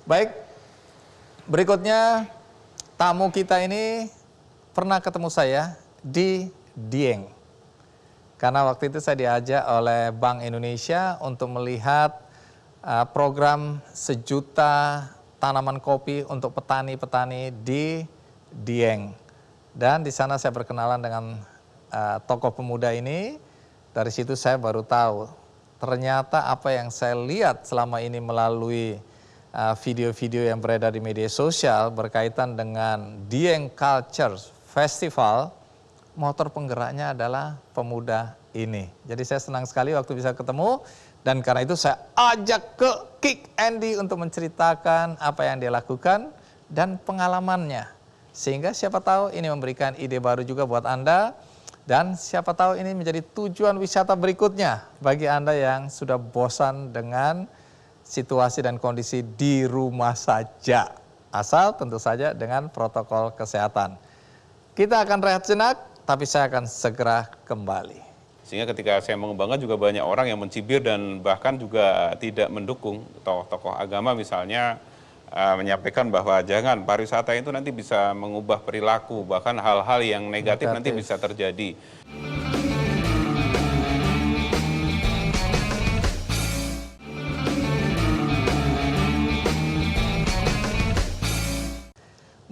Baik, berikutnya tamu kita ini pernah ketemu saya di Dieng. Karena waktu itu saya diajak oleh Bank Indonesia untuk melihat program 1.000.000 tanaman kopi untuk petani-petani di Dieng. Dan di sana saya berkenalan dengan tokoh pemuda ini. Dari situ saya baru tahu ternyata apa yang saya lihat selama ini melalui video-video yang beredar di media sosial berkaitan dengan Dieng Culture Festival, motor penggeraknya adalah pemuda ini. Jadi saya senang sekali waktu bisa ketemu, dan karena itu saya ajak ke Kick Andy untuk menceritakan apa yang dia lakukan dan pengalamannya. Sehingga siapa tahu ini memberikan ide baru juga buat Anda, dan siapa tahu ini menjadi tujuan wisata berikutnya bagi Anda yang sudah bosan dengan situasi dan kondisi di rumah saja. Asal tentu saja dengan protokol kesehatan. Kita akan rehat sejenak, tapi saya akan segera kembali. Sehingga ketika saya mengembangkan juga banyak orang yang mencibir dan bahkan juga tidak mendukung. Tokoh-tokoh agama misalnya menyampaikan bahwa jangan, pariwisata itu nanti bisa mengubah perilaku, bahkan hal-hal yang negatif nanti bisa terjadi.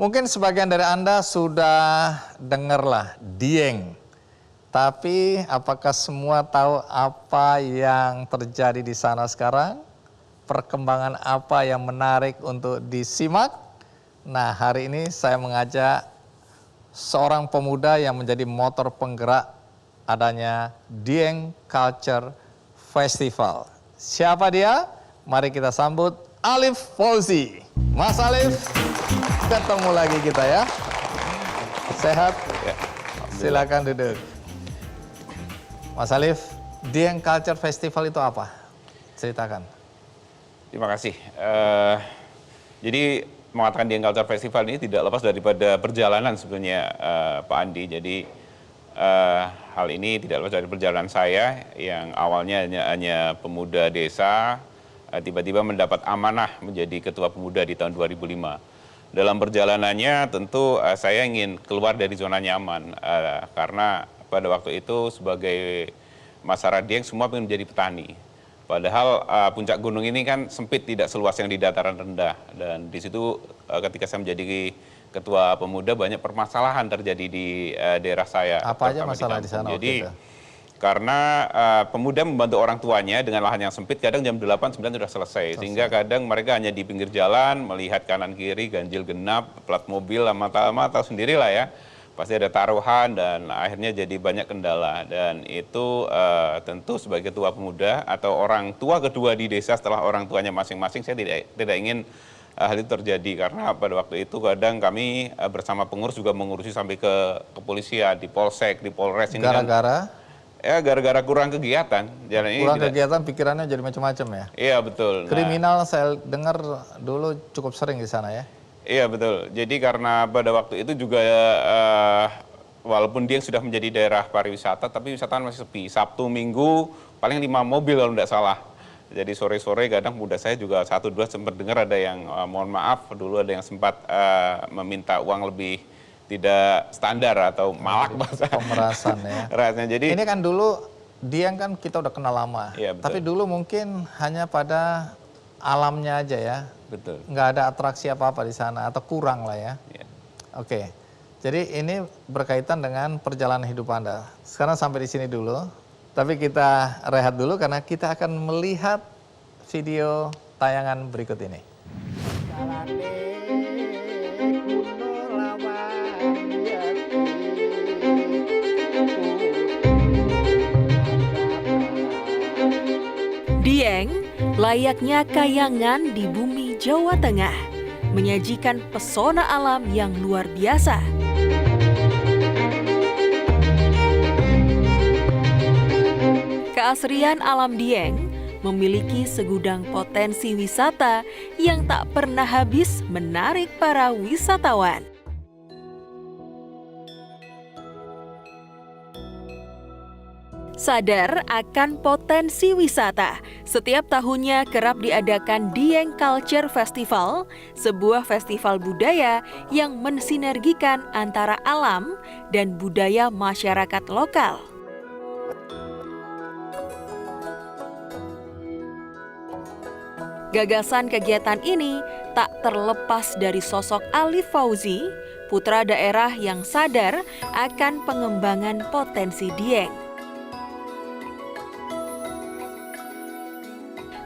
Mungkin sebagian dari Anda sudah dengarlah Dieng. Tapi apakah semua tahu apa yang terjadi di sana sekarang? Perkembangan apa yang menarik untuk disimak? Nah, hari ini saya mengajak seorang pemuda yang menjadi motor penggerak adanya Dieng Culture Festival. Siapa dia? Mari kita sambut Alif Fauzi. Mas Alif, ketemu lagi kita ya. Sehat? Ya, silakan duduk. Mas Alif, Dieng Culture Festival itu apa? Ceritakan. Terima kasih. Jadi mengatakan Dieng Culture Festival ini tidak lepas daripada perjalanan sebenarnya Pak Andi. Jadi hal ini tidak lepas dari perjalanan saya yang awalnya hanya pemuda desa, tiba-tiba mendapat amanah menjadi ketua pemuda di tahun 2005. Dalam perjalanannya tentu saya ingin keluar dari zona nyaman karena pada waktu itu sebagai masyarakat Dieng semua ingin menjadi petani. Padahal puncak gunung ini kan sempit, tidak seluas yang di dataran rendah. Dan di situ ketika saya menjadi ketua pemuda banyak permasalahan terjadi di daerah saya. Apa aja masalah di sana waktu itu? Karena pemuda membantu orang tuanya dengan lahan yang sempit, kadang jam 8, 9 sudah selesai. Sehingga kadang mereka hanya di pinggir jalan, melihat kanan kiri, ganjil genap, plat mobil, lama-lama tahu sendirilah ya. Pasti ada taruhan dan akhirnya jadi banyak kendala. Dan itu tentu sebagai ketua pemuda atau orang tua kedua di desa setelah orang tuanya masing-masing, saya tidak ingin hal itu terjadi. Karena pada waktu itu kadang kami bersama pengurus juga mengurusi sampai ke kepolisian, di Polsek, di Polres. Gara-gara? Ya gara-gara kurang kegiatan. Kurang kegiatan, pikirannya jadi macam-macam ya? Iya betul. Kriminal saya dengar dulu cukup sering di sana ya? Iya betul. Jadi karena pada waktu itu juga walaupun Dieng sudah menjadi daerah pariwisata, tapi wisatawan masih sepi. Sabtu, Minggu paling 5 mobil kalau tidak salah. Jadi sore-sore kadang muda saya juga 1-2 sempat dengar ada yang mohon maaf dulu ada yang sempat meminta uang lebih tidak standar atau malak bahasa. Pemerasan ya. Rasanya. Jadi ini kan dulu Dieng kan kita udah kenal lama. Iya, betul. Tapi dulu mungkin hanya pada alamnya aja ya. Betul. Nggak ada atraksi apa-apa di sana atau kurang lah ya. Iya. Oke. Jadi ini berkaitan dengan perjalanan hidup Anda. Sekarang sampai di sini dulu. Tapi kita rehat dulu karena kita akan melihat video tayangan berikut ini. Dieng, layaknya kayangan di bumi Jawa Tengah, menyajikan pesona alam yang luar biasa. Keasrian alam Dieng memiliki segudang potensi wisata yang tak pernah habis menarik para wisatawan. Sadar akan potensi wisata, setiap tahunnya kerap diadakan Dieng Culture Festival, sebuah festival budaya yang mensinergikan antara alam dan budaya masyarakat lokal. Gagasan kegiatan ini tak terlepas dari sosok Alif Fauzi, putra daerah yang sadar akan pengembangan potensi Dieng.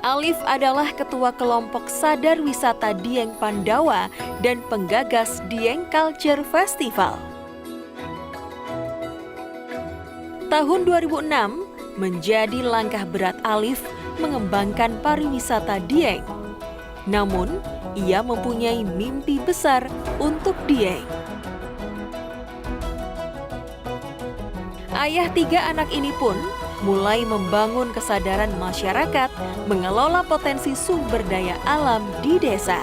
Alif adalah ketua kelompok sadar wisata Dieng Pandawa dan penggagas Dieng Culture Festival. Tahun 2006 menjadi langkah berat Alif mengembangkan pariwisata Dieng. Namun, ia mempunyai mimpi besar untuk Dieng. Ayah 3 anak ini pun mulai membangun kesadaran masyarakat mengelola potensi sumber daya alam di desa.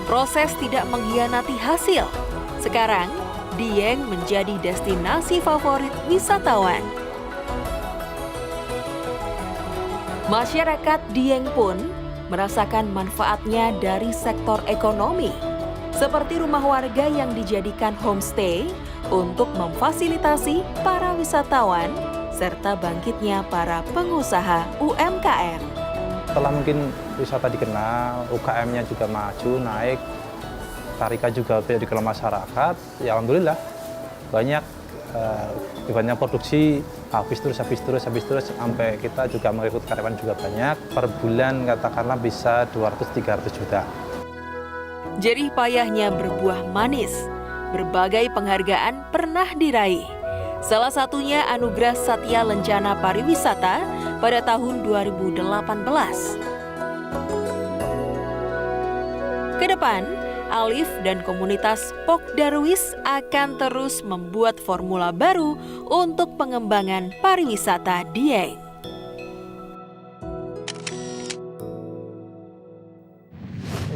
Proses tidak mengkhianati hasil. Sekarang, Dieng menjadi destinasi favorit wisatawan. Masyarakat Dieng pun merasakan manfaatnya dari sektor ekonomi, seperti rumah warga yang dijadikan homestay untuk memfasilitasi para wisatawan serta bangkitnya para pengusaha UMKM. Setelah mungkin wisata dikenal, UKM-nya juga maju, naik, tarikan juga dikenal masyarakat, ya alhamdulillah banyak produksi habis terus sampai kita juga merekrut karyawan juga banyak. Per bulan katakanlah bisa 200-300 juta. Jerih payahnya berbuah manis. Berbagai penghargaan pernah diraih. Salah satunya Anugerah Satya Lencana Pariwisata pada tahun 2018. Kedepan, Alif dan komunitas Pok Darwis akan terus membuat formula baru untuk pengembangan pariwisata Dieng.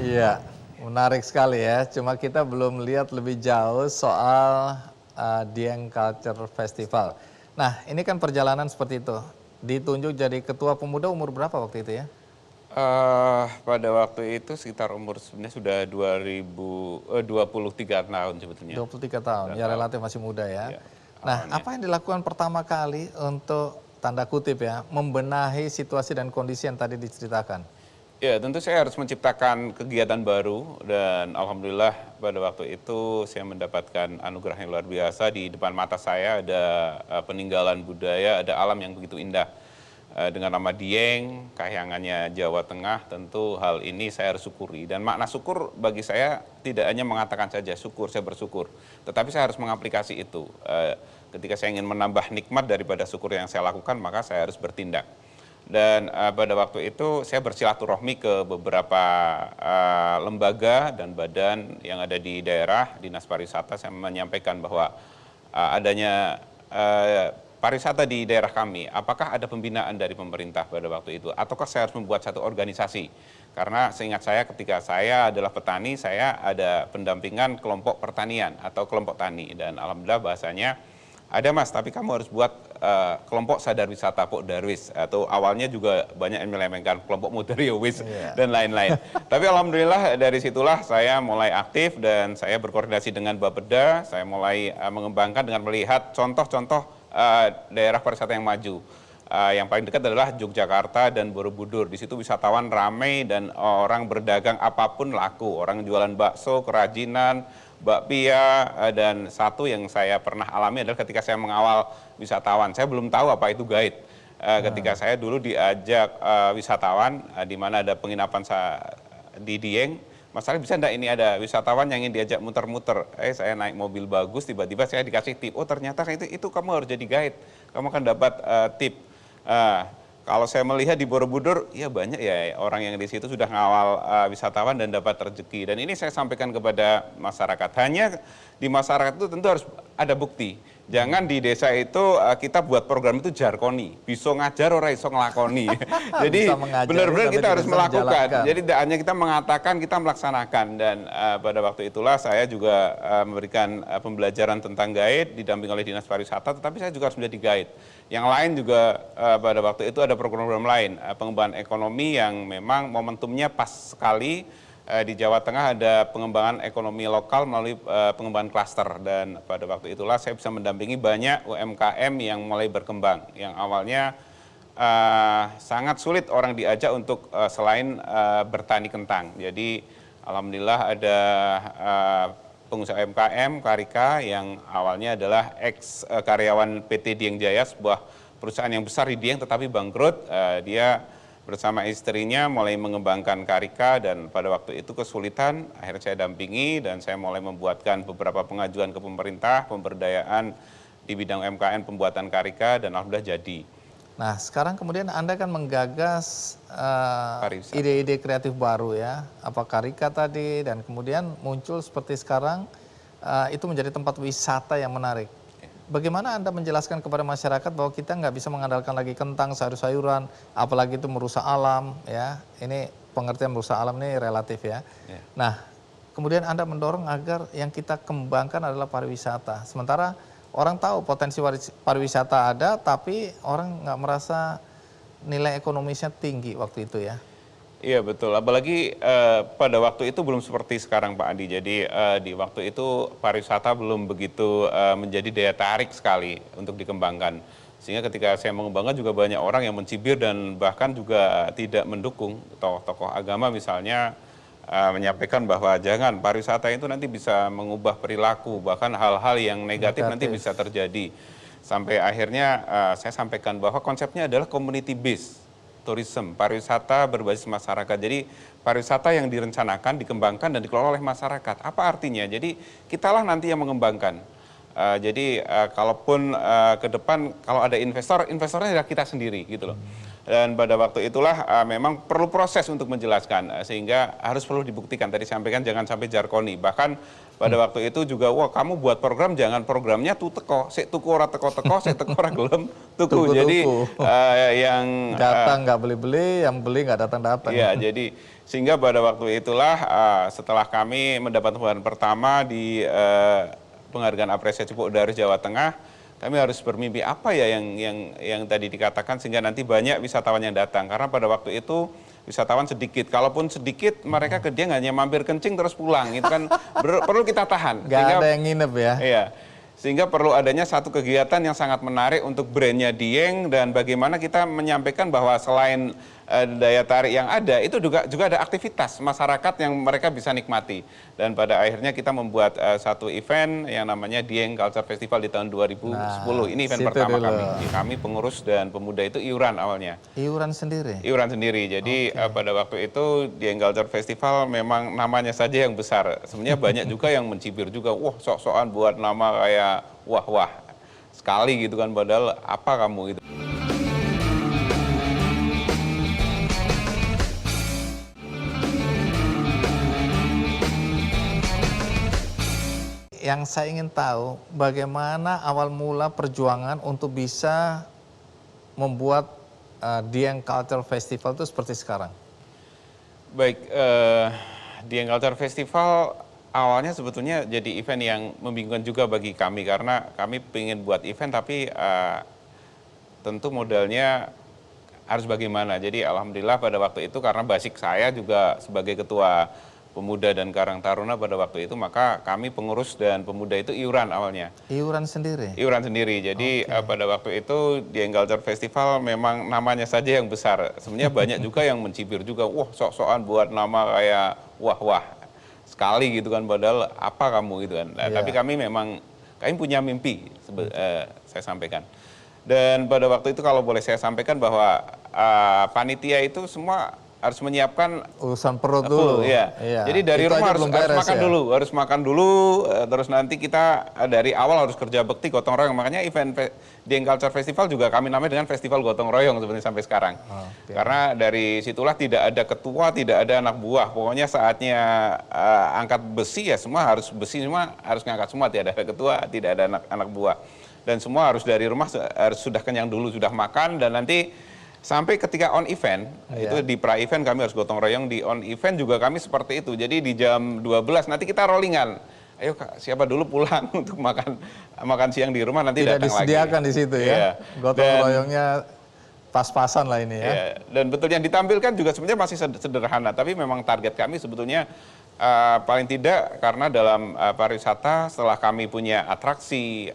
Iya, menarik sekali ya. Cuma kita belum lihat lebih jauh soal Dieng Culture Festival. Nah, ini kan perjalanan seperti itu. Ditunjuk jadi ketua pemuda umur berapa waktu itu ya? Pada waktu itu sekitar umur sebenarnya sudah 23 tahun sebetulnya. 23 tahun, ya relatif masih muda ya. Ya, Nah, awalnya. apa yang dilakukan pertama kali untuk tanda kutip ya, membenahi situasi dan kondisi yang tadi diceritakan? Ya, tentu saya harus menciptakan kegiatan baru dan alhamdulillah pada waktu itu saya mendapatkan anugerah yang luar biasa. Di depan mata saya ada peninggalan budaya, ada alam yang begitu indah. Dengan nama Dieng, kahyangannya Jawa Tengah, tentu hal ini saya harus syukuri. Dan makna syukur bagi saya tidak hanya mengatakan saja syukur, saya bersyukur. Tetapi saya harus mengaplikasi itu. Ketika saya ingin menambah nikmat daripada syukur yang saya lakukan, maka saya harus bertindak. Dan pada waktu itu saya bersilaturahmi ke beberapa lembaga dan badan yang ada di daerah, Dinas Pariwisata. Saya menyampaikan bahwa adanya pariwisata di daerah kami, apakah ada pembinaan dari pemerintah pada waktu itu? Ataukah saya harus membuat satu organisasi? Karena seingat saya ketika saya adalah petani, saya ada pendampingan kelompok pertanian atau kelompok tani. Dan alhamdulillah bahasanya, ada mas, tapi kamu harus buat kelompok sadar wisata Pok Darwis. Atau awalnya juga banyak yang melemengkan kelompok Mudariowis dan lain-lain. Tapi alhamdulillah dari situlah saya mulai aktif dan saya berkoordinasi dengan Bapeda. Saya mulai mengembangkan dengan melihat contoh-contoh daerah pariwisata yang maju. Yang paling dekat adalah Yogyakarta dan Borobudur. Di situ wisatawan ramai dan orang berdagang apapun laku. Orang jualan bakso, kerajinan, bakpia, dan satu yang saya pernah alami adalah ketika saya mengawal wisatawan. Saya belum tahu apa itu guide. Ketika saya dulu diajak wisatawan, di mana ada penginapan di Dieng, masalahnya bisa enggak ini ada wisatawan yang ingin diajak muter-muter. Saya naik mobil bagus, tiba-tiba saya dikasih tip. Oh ternyata itu kamu harus jadi guide, kamu akan dapat tip. Kalau saya melihat di Borobudur, ya banyak ya orang yang di situ sudah ngawal wisatawan dan dapat rezeki. Dan ini saya sampaikan kepada masyarakat. Hanya di masyarakat itu tentu harus ada bukti. Jangan di desa itu kita buat program itu jarkoni, bisa ngajar ora iso ngelakoni. Jadi Bisa mengajari benar-benar tapi kita tidak harus bisa melakukan. menjalankan. Jadi tidak hanya kita mengatakan, kita melaksanakan. Dan pada waktu itulah saya juga memberikan pembelajaran tentang guide didamping oleh Dinas Pariwisata, tetapi saya juga harus menjadi guide. Yang lain juga pada waktu itu ada program-program lain, pengembangan ekonomi yang memang momentumnya pas sekali. Di Jawa Tengah ada pengembangan ekonomi lokal melalui pengembangan klaster, dan pada waktu itulah saya bisa mendampingi banyak UMKM yang mulai berkembang, yang awalnya sangat sulit orang diajak untuk selain bertani kentang. Jadi alhamdulillah ada pengusaha UMKM Karika yang awalnya adalah ex karyawan PT Dieng Jaya, sebuah perusahaan yang besar di Dieng tetapi bangkrut. Dia bersama istrinya mulai mengembangkan Karika, dan pada waktu itu kesulitan, akhirnya saya dampingi dan saya mulai membuatkan beberapa pengajuan ke pemerintah, pemberdayaan di bidang UMKM, pembuatan Karika, dan alhamdulillah jadi. Nah, sekarang kemudian Anda kan menggagas Pariwisata. ide-ide kreatif baru ya, apa Karika tadi, dan kemudian muncul seperti sekarang itu menjadi tempat wisata yang menarik. Bagaimana Anda menjelaskan kepada masyarakat bahwa kita nggak bisa mengandalkan lagi kentang, sayur-sayuran, apalagi itu merusak alam ya. Ini pengertian merusak alam ini relatif ya. Nah, kemudian Anda mendorong agar yang kita kembangkan adalah pariwisata. Sementara orang tahu potensi pariwisata ada, tapi orang nggak merasa nilai ekonomisnya tinggi waktu itu ya. Iya betul, apalagi pada waktu itu belum seperti sekarang Pak Andi. Jadi di waktu itu pariwisata belum begitu menjadi daya tarik sekali untuk dikembangkan. Sehingga ketika saya mengembangkan juga banyak orang yang mencibir dan bahkan juga tidak mendukung. Tokoh-tokoh agama misalnya menyampaikan bahwa jangan, pariwisata itu nanti bisa mengubah perilaku, bahkan hal-hal yang negatif nanti bisa terjadi. Sampai akhirnya saya sampaikan bahwa konsepnya adalah community based tourism, pariwisata berbasis masyarakat. Jadi pariwisata yang direncanakan, dikembangkan dan dikelola oleh masyarakat. Apa artinya? Jadi kitalah nanti yang mengembangkan. Jadi kalaupun ke depan kalau ada investor, investornya adalah kita sendiri gitu loh. Dan pada waktu itulah memang perlu proses untuk menjelaskan, sehingga harus perlu dibuktikan. Tadi sampaikan jangan sampai jarkoni. Bahkan pada waktu itu juga, wah kamu buat program jangan programnya tuh teko, sik tuku ora teko-teko, sik teko ora gelem tuku. Jadi yang datang nggak beli-beli, yang beli nggak datang-datang. Iya, jadi sehingga pada waktu itulah setelah kami mendapat penghargaan pertama di penghargaan apresiasi Pupuk Darus Jawa Tengah, kami harus bermimpi apa ya yang tadi dikatakan sehingga nanti banyak wisatawan yang datang. Karena pada waktu itu wisatawan sedikit, kalaupun sedikit mereka ke Dieng hanya mampir kencing terus pulang, itu kan perlu kita tahan. Nggak ada yang nginep ya. Iya, sehingga perlu adanya satu kegiatan yang sangat menarik untuk brandnya Dieng, dan bagaimana kita menyampaikan bahwa selain daya tarik yang ada, itu juga ada aktivitas masyarakat yang mereka bisa nikmati. Dan pada akhirnya kita membuat satu event yang namanya Dieng Culture Festival di tahun 2010. Ini event pertama kami. Kami pengurus dan pemuda itu iuran awalnya. Iuran sendiri? Iuran sendiri. Jadi pada waktu itu Dieng Culture Festival memang namanya saja yang besar. Sebenarnya banyak juga yang mencibir juga, wah sok-sokan buat nama kayak wah-wah sekali gitu kan, padahal apa kamu gitu. Yang saya ingin tahu bagaimana awal mula perjuangan untuk bisa membuat Dieng Culture Festival itu seperti sekarang. Baik, Dieng Culture Festival awalnya sebetulnya jadi event yang membingungkan juga bagi kami, karena kami ingin buat event tapi tentu modalnya harus bagaimana. Jadi alhamdulillah pada waktu itu karena basic saya juga sebagai ketua pemuda dan Karang Taruna pada waktu itu, maka kami pengurus dan pemuda itu iuran awalnya. Iuran sendiri? Iuran sendiri. Jadi pada waktu itu Dieng Culture Festival memang namanya saja yang besar. Sebenarnya banyak juga yang mencibir juga, wah sok-sokan buat nama kayak wah-wah sekali gitu kan, padahal apa kamu gitu kan. Nah, tapi kami punya mimpi, saya sampaikan. Dan pada waktu itu kalau boleh saya sampaikan bahwa panitia itu semua harus menyiapkan urusan perut dulu. Iya. Jadi dari itu rumah harus makan ya? harus makan dulu, terus nanti kita dari awal harus kerja bakti gotong royong. Makanya event Dieng Culture Festival juga kami namai dengan Festival Gotong Royong sebenarnya sampai sekarang. Karena dari situlah tidak ada ketua, tidak ada anak buah. Pokoknya saatnya angkat besi ya semua harus besi, semua harus ngangkat semua, tidak ada ketua, tidak ada anak buah. dan semua harus dari rumah, harus sudah kenyang dulu, sudah makan, dan nanti sampai ketika on event, itu di pra-event kami harus gotong royong, di on event juga kami seperti itu. Jadi di jam 12 nanti kita rollingan. Ayo Kak, siapa dulu pulang untuk makan siang di rumah, nanti Tidak datang lagi. disediakan di situ ya. Iya. Gotong royongnya pas-pasan lah ini ya. Iya. Dan betul yang ditampilkan juga sebenarnya masih sederhana, tapi memang target kami sebetulnya paling tidak karena dalam pariwisata setelah kami punya atraksi,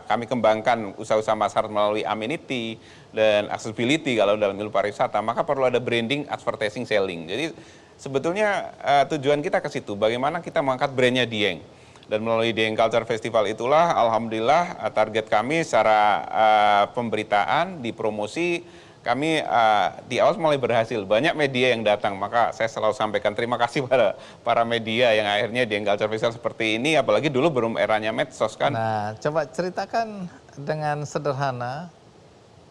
kami kembangkan usaha-usaha masyarakat melalui amenity dan accessibility kalau dalam ilmu pariwisata, maka perlu ada branding, advertising, selling. Jadi sebetulnya tujuan kita ke situ, bagaimana kita mengangkat brandnya Dieng. Dan melalui Dieng Culture Festival itulah alhamdulillah target kami secara pemberitaan, di promosi, kami di awal mulai berhasil, banyak media yang datang, maka saya selalu sampaikan terima kasih pada para media yang akhirnya Dieng Culture Festival seperti ini, apalagi dulu belum eranya medsos kan. Nah, coba ceritakan dengan sederhana,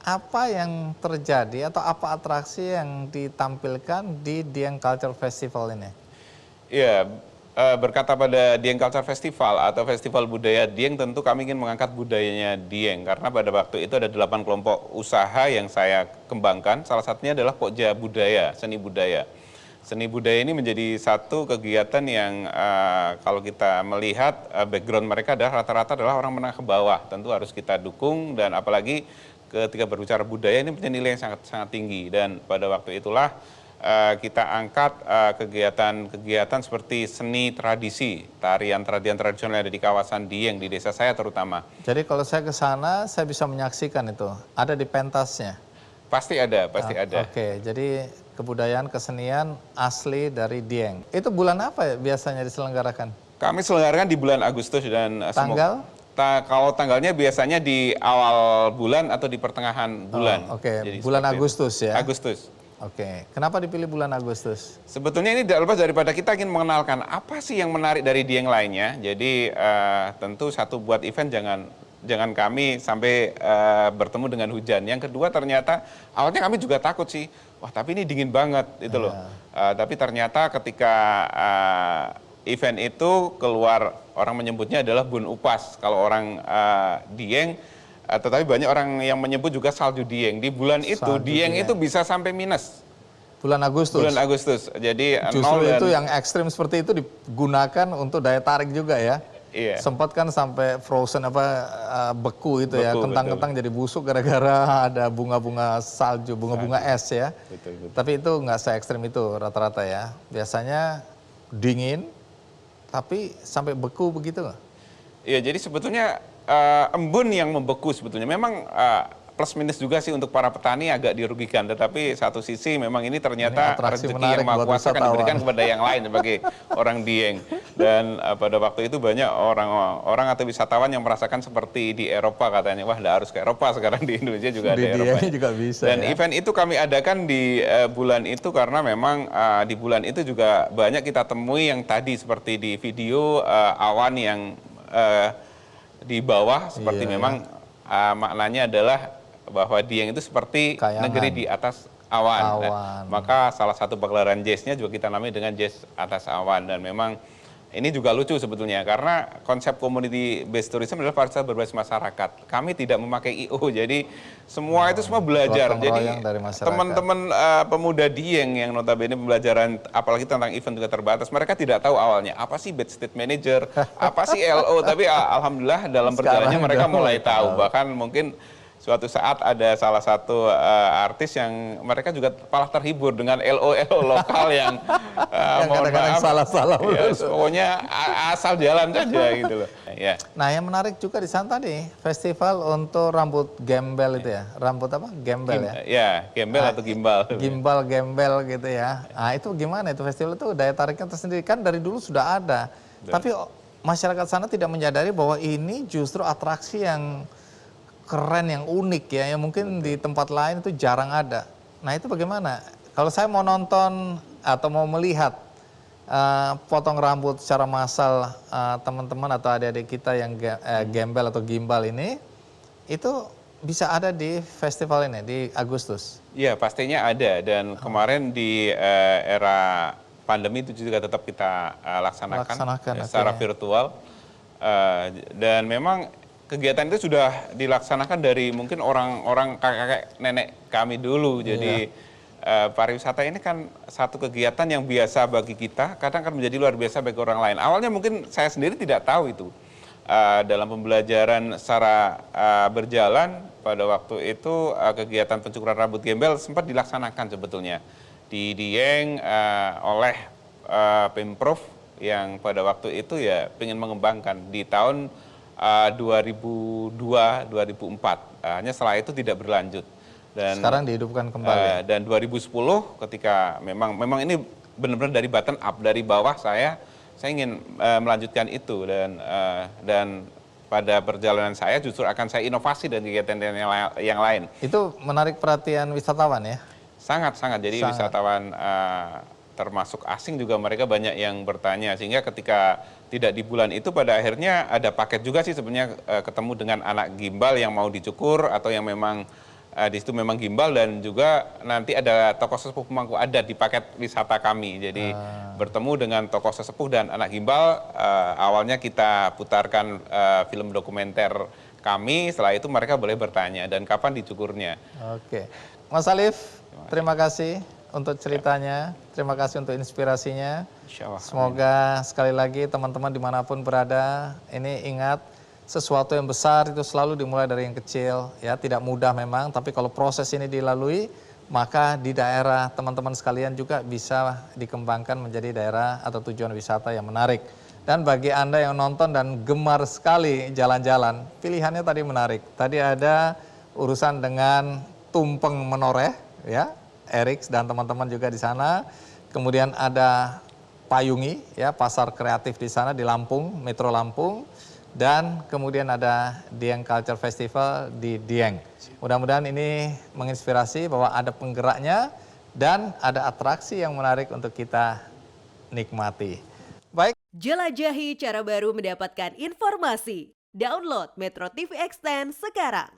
apa yang terjadi atau apa atraksi yang ditampilkan di Dieng Culture Festival ini? Iya, berkata pada Dieng Culture Festival atau Festival Budaya Dieng, tentu kami ingin mengangkat budayanya Dieng, karena pada waktu itu ada 8 kelompok usaha yang saya kembangkan, salah satunya adalah Pokja Budaya, seni budaya. Seni budaya ini menjadi satu kegiatan yang kalau kita melihat background mereka adalah rata-rata adalah orang menengah ke bawah, tentu harus kita dukung, dan apalagi ketika berbicara budaya ini punya nilai yang sangat tinggi. Dan pada waktu itulah kita angkat kegiatan-kegiatan seperti seni tradisi, tarian tradisional yang ada di kawasan Dieng, di desa saya terutama. Jadi kalau saya ke sana, saya bisa menyaksikan itu, ada di pentasnya? Pasti ada, pasti ada. Oke, jadi kebudayaan, kesenian asli dari Dieng. Itu bulan apa ya biasanya diselenggarakan? Kami selenggarakan di bulan Agustus dan Tanggal? Kalau tanggalnya biasanya di awal bulan atau di pertengahan bulan. Oke, Jadi bulan seperti itu. Agustus ya? Agustus. Oke, kenapa dipilih bulan Agustus? Sebetulnya ini tidak lepas daripada kita ingin mengenalkan apa sih yang menarik dari Dieng lainnya. Jadi tentu satu, buat event jangan kami sampai bertemu dengan hujan. Yang kedua, ternyata awalnya kami juga takut sih. Wah, tapi ini dingin banget itu loh. Tapi ternyata ketika event itu keluar, orang menyebutnya adalah Bun Upas. Kalau orang Dieng, tetapi banyak orang yang menyebut juga salju Dieng. Di bulan itu Salju Dieng Dieng. itu bisa sampai minus. Bulan Agustus? Bulan Agustus. Jadi Justru nol itu yang ekstrim seperti itu digunakan untuk daya tarik juga ya? Iya. Sempat kan sampai frozen beku itu ya, Beku, kentang-kentang jadi busuk gara-gara ada bunga-bunga salju, bunga-bunga es ya. Betul. Tapi itu nggak se-ekstrim itu rata-rata ya. Biasanya dingin, tapi sampai beku begitu nggak? Iya, jadi sebetulnya embun yang membeku sebetulnya. Memang plus minus juga sih untuk para petani agak dirugikan. Tetapi satu sisi memang ini ternyata atraksi rezeki menarik yang Maha buat Kuasa kan wisatawan. diberikan kepada yang lain sebagai orang Dieng. Dan pada waktu itu banyak orang atau wisatawan yang merasakan seperti di Eropa katanya. Wah, nggak harus ke Eropa, sekarang di Indonesia juga ada Di Eropa. Dieng juga bisa Dan ya. event itu kami adakan di bulan itu karena memang di bulan itu juga banyak kita temui yang tadi seperti di video awan yang di bawah, seperti Iya, memang maknanya adalah bahwa Dieng itu seperti Kayangan. negeri di atas awan. Nah, Awan. maka salah satu pagelaran jazznya juga kita namai dengan jazz atas awan. Dan memang ini juga lucu sebetulnya karena konsep community based tourism adalah pariwisata berbasis masyarakat. Kami tidak memakai IO, jadi semua itu semua belajar. gotong Jadi royong dari masyarakat. teman-teman pemuda Dieng yang notabene pembelajaran apalagi tentang event juga terbatas, mereka tidak tahu awalnya apa sih bed state manager, apa sih LO, tapi alhamdulillah dalam perjalanannya Sekarang mereka udah mulai mulai tahu. tahu. Bahkan mungkin suatu saat ada salah satu artis yang mereka juga malah terhibur dengan LO lokal yang Yang mohon kadang-kadang maaf, salah-salah ya, mulu. pokoknya asal jalan saja gitu loh. Ya. Nah, yang menarik juga di sana tadi, festival untuk rambut gembel itu ya. Rambut apa? Gembel ya. Ya, gembel atau gimbal. Gimbal, gembel gitu ya. Nah, itu gimana itu festival itu daya tariknya tersendiri kan dari dulu sudah ada. Tapi masyarakat sana tidak menyadari bahwa ini justru atraksi yang keren, yang unik ya, yang mungkin di tempat lain itu jarang ada. Nah, itu bagaimana? Kalau saya mau nonton atau mau melihat potong rambut secara massal teman-teman atau adik-adik kita yang gembel atau gimbal ini, itu bisa ada di festival ini di Agustus. Iya, pastinya ada. Dan kemarin di era pandemi itu juga tetap kita laksanakan Laksanakan, secara oke. virtual. Dan memang kegiatan itu sudah dilaksanakan dari mungkin orang-orang kakek nenek kami dulu. Jadi pariwisata ini kan satu kegiatan yang biasa bagi kita, kadang kan menjadi luar biasa bagi orang lain. Awalnya mungkin saya sendiri tidak tahu itu. Dalam pembelajaran secara berjalan pada waktu itu kegiatan pencukuran rambut gembel sempat dilaksanakan sebetulnya di Dieng oleh Pemprov yang pada waktu itu ya ingin mengembangkan di tahun 2002-2004. Hanya setelah itu tidak berlanjut. Dan Sekarang dihidupkan kembali. Dan 2010 ketika memang ini benar-benar dari bottom up, dari bawah saya ingin melanjutkan itu dan pada perjalanan saya justru akan saya inovasi dan kegiatan yang lain. Itu menarik perhatian wisatawan ya? Sangat. Jadi wisatawan termasuk asing juga mereka banyak yang bertanya, sehingga ketika tidak di bulan itu pada akhirnya ada paket juga sih sebenarnya ketemu dengan anak gimbal yang mau dicukur atau yang memang di situ memang gimbal, dan juga nanti ada tokoh sesepuh pemangku adat di paket wisata kami. Jadi bertemu dengan tokoh sesepuh dan anak gimbal, awalnya kita putarkan film dokumenter kami, setelah itu mereka boleh bertanya dan kapan dicukurnya. Oke. Mas Alif, terima kasih untuk ceritanya, terima kasih untuk inspirasinya. Insya Allah. Semoga sekali lagi teman-teman dimanapun berada, ini ingat sesuatu yang besar itu selalu dimulai dari yang kecil, ya tidak mudah memang, tapi kalau proses ini dilalui, maka di daerah teman-teman sekalian juga bisa dikembangkan menjadi daerah atau tujuan wisata yang menarik. Dan bagi Anda yang nonton dan gemar sekali jalan-jalan, pilihannya tadi menarik. Tadi ada urusan dengan tumpeng menoreh, ya, Eriks dan teman-teman juga di sana. Kemudian ada Payungi, ya, pasar kreatif di sana di Lampung, Metro Lampung. Dan kemudian ada Dieng Culture Festival di Dieng. Mudah-mudahan ini menginspirasi bahwa ada penggeraknya dan ada atraksi yang menarik untuk kita nikmati. Baik. Jelajahi cara baru mendapatkan informasi. Download Metro TV Extend sekarang.